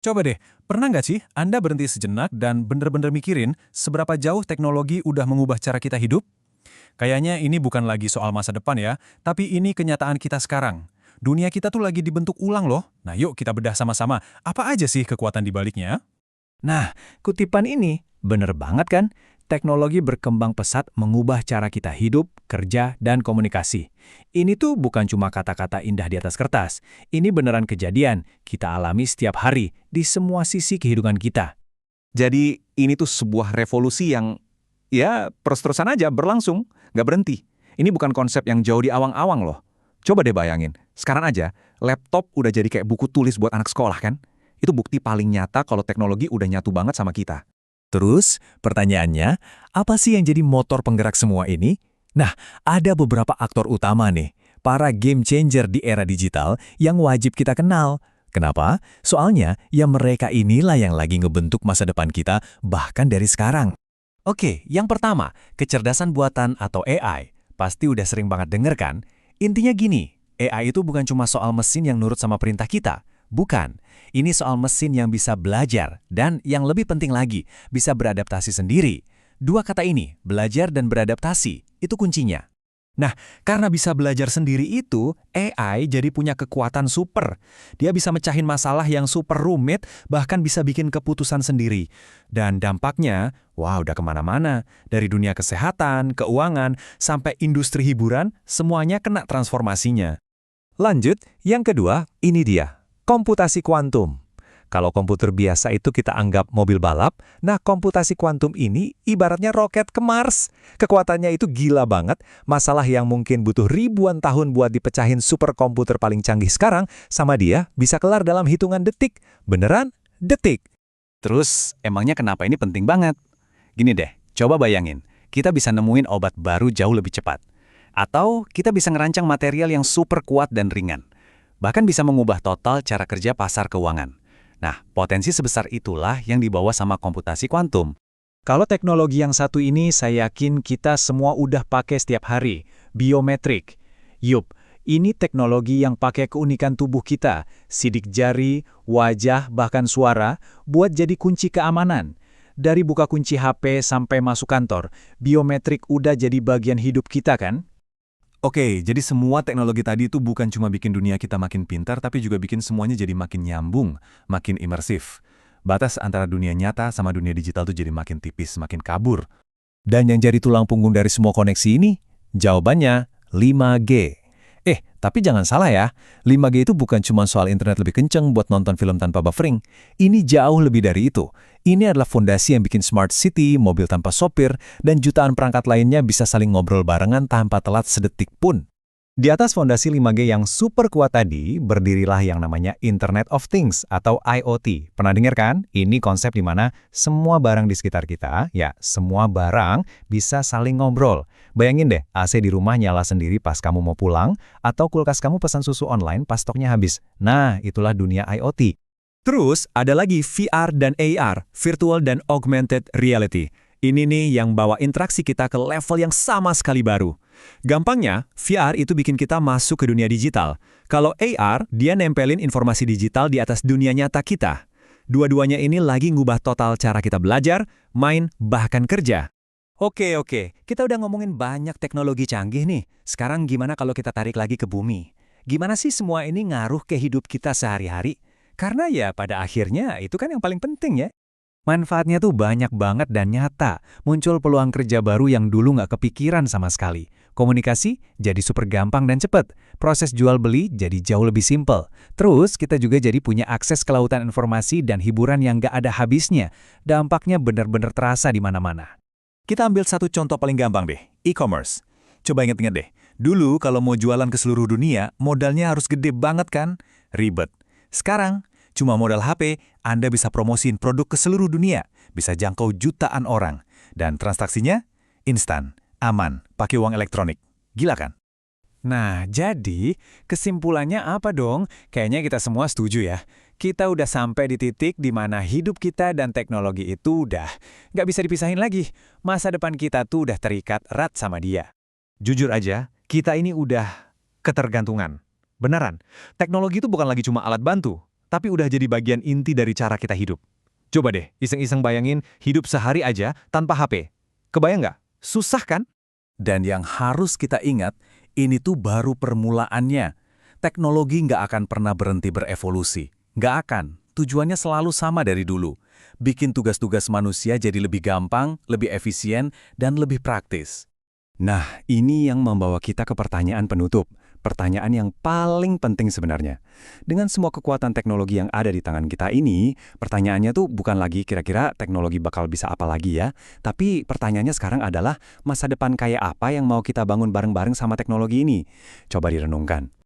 Coba deh, pernah nggak sih Anda berhenti sejenak dan bener-bener mikirin seberapa jauh teknologi udah mengubah cara kita hidup? Kayaknya ini bukan lagi soal masa depan ya, tapi ini kenyataan kita sekarang. Dunia kita tuh lagi dibentuk ulang loh. Nah yuk kita bedah sama-sama, apa aja sih kekuatan di baliknya? Nah, kutipan ini bener banget kan? Teknologi berkembang pesat mengubah cara kita hidup, kerja, dan komunikasi. Ini tuh bukan cuma kata-kata indah di atas kertas. Ini beneran kejadian kita alami setiap hari di semua sisi kehidupan kita. Jadi ini tuh sebuah revolusi yang ya terus-terusan aja berlangsung, nggak berhenti. Ini bukan konsep yang jauh di awang-awang loh. Coba deh bayangin, sekarang aja laptop udah jadi kayak buku tulis buat anak sekolah kan? Itu bukti paling nyata kalau teknologi udah nyatu banget sama kita. Terus, pertanyaannya, apa sih yang jadi motor penggerak semua ini? Nah, ada beberapa aktor utama nih, para game changer di era digital yang wajib kita kenal. Kenapa? Soalnya, ya mereka inilah yang lagi ngebentuk masa depan kita bahkan dari sekarang. Oke, yang pertama, kecerdasan buatan atau AI. Pasti udah sering banget denger kan? Intinya gini, AI itu bukan cuma soal mesin yang nurut sama perintah kita. Bukan, ini soal mesin yang bisa belajar dan yang lebih penting lagi, bisa beradaptasi sendiri. Dua kata ini, belajar dan beradaptasi, itu kuncinya. Nah, karena bisa belajar sendiri itu, AI jadi punya kekuatan super. Dia bisa mecahin masalah yang super rumit, bahkan bisa bikin keputusan sendiri. Dan dampaknya, wah udah kemana-mana. Dari dunia kesehatan, keuangan, sampai industri hiburan, semuanya kena transformasinya. Lanjut, yang kedua, ini dia, komputasi kuantum. Kalau komputer biasa itu kita anggap mobil balap, nah komputasi kuantum ini ibaratnya roket ke Mars. Kekuatannya itu gila banget, masalah yang mungkin butuh ribuan tahun buat dipecahin superkomputer paling canggih sekarang, sama dia bisa kelar dalam hitungan detik. Beneran? Detik. Terus, emangnya kenapa ini penting banget? Gini deh, coba bayangin, kita bisa nemuin obat baru jauh lebih cepat. Atau kita bisa ngerancang material yang super kuat dan ringan. Bahkan bisa mengubah total cara kerja pasar keuangan. Nah, potensi sebesar itulah yang dibawa sama komputasi kuantum. Kalau teknologi yang satu ini saya yakin kita semua udah pakai setiap hari, biometrik. Yup, ini teknologi yang pakai keunikan tubuh kita, sidik jari, wajah, bahkan suara, buat jadi kunci keamanan. Dari buka kunci HP sampai masuk kantor, biometrik udah jadi bagian hidup kita kan? Oke, jadi semua teknologi tadi itu bukan cuma bikin dunia kita makin pintar, tapi juga bikin semuanya jadi makin nyambung, makin imersif. Batas antara dunia nyata sama dunia digital tuh jadi makin tipis, makin kabur. Dan yang jadi tulang punggung dari semua koneksi ini? Jawabannya 5G. Tapi jangan salah ya, 5G itu bukan cuma soal internet lebih kenceng buat nonton film tanpa buffering. Ini jauh lebih dari itu. Ini adalah fondasi yang bikin smart city, mobil tanpa sopir, dan jutaan perangkat lainnya bisa saling ngobrol barengan tanpa telat sedetik pun. Di atas fondasi 5G yang super kuat tadi, berdirilah yang namanya Internet of Things atau IoT. Pernah dengar kan? Ini konsep di mana semua barang di sekitar kita, ya semua barang bisa saling ngobrol. Bayangin deh, AC di rumah nyala sendiri pas kamu mau pulang, atau kulkas kamu pesan susu online pas stoknya habis. Nah, itulah dunia IoT. Terus, ada lagi VR dan AR, Virtual dan Augmented Reality. Ini nih yang bawa interaksi kita ke level yang sama sekali baru. Gampangnya, VR itu bikin kita masuk ke dunia digital. Kalau AR, dia nempelin informasi digital di atas dunia nyata kita. Dua-duanya ini lagi ngubah total cara kita belajar, main, bahkan kerja. Oke, kita udah ngomongin banyak teknologi canggih nih. Sekarang gimana kalau kita tarik lagi ke bumi? Gimana sih semua ini ngaruh ke hidup kita sehari-hari? Karena ya pada akhirnya itu kan yang paling penting ya. Manfaatnya tuh banyak banget dan nyata. Muncul peluang kerja baru yang dulu nggak kepikiran sama sekali. Komunikasi jadi super gampang dan cepat. Proses jual beli jadi jauh lebih simpel. Terus kita juga jadi punya akses ke lautan informasi dan hiburan yang nggak ada habisnya. Dampaknya benar-benar terasa di mana-mana. Kita ambil satu contoh paling gampang deh, e-commerce. Coba inget-inget deh, dulu kalau mau jualan ke seluruh dunia, modalnya harus gede banget kan? Ribet. Sekarang, cuma modal HP, Anda bisa promosiin produk ke seluruh dunia, bisa jangkau jutaan orang. Dan transaksinya instan, aman, pakai uang elektronik. Gila kan? Nah, jadi kesimpulannya apa dong? Kayaknya kita semua setuju ya. Kita udah sampai di titik di mana hidup kita dan teknologi itu udah nggak bisa dipisahin lagi. Masa depan kita tuh udah terikat erat sama dia. Jujur aja, kita ini udah ketergantungan. Beneran, teknologi itu bukan lagi cuma alat bantu. tapi udah jadi bagian inti dari cara kita hidup. Coba deh, iseng-iseng bayangin hidup sehari aja tanpa HP. Kebayang nggak? Susah kan? Dan yang harus kita ingat, ini tuh baru permulaannya. Teknologi nggak akan pernah berhenti berevolusi. Nggak akan. Tujuannya selalu sama dari dulu. Bikin tugas-tugas manusia jadi lebih gampang, lebih efisien, dan lebih praktis. Nah, ini yang membawa kita ke pertanyaan penutup. Pertanyaan yang paling penting sebenarnya. Dengan semua kekuatan teknologi yang ada di tangan kita ini, pertanyaannya tuh bukan lagi kira-kira teknologi bakal bisa apa lagi ya, tapi pertanyaannya sekarang adalah masa depan kayak apa yang mau kita bangun bareng-bareng sama teknologi ini. Coba direnungkan.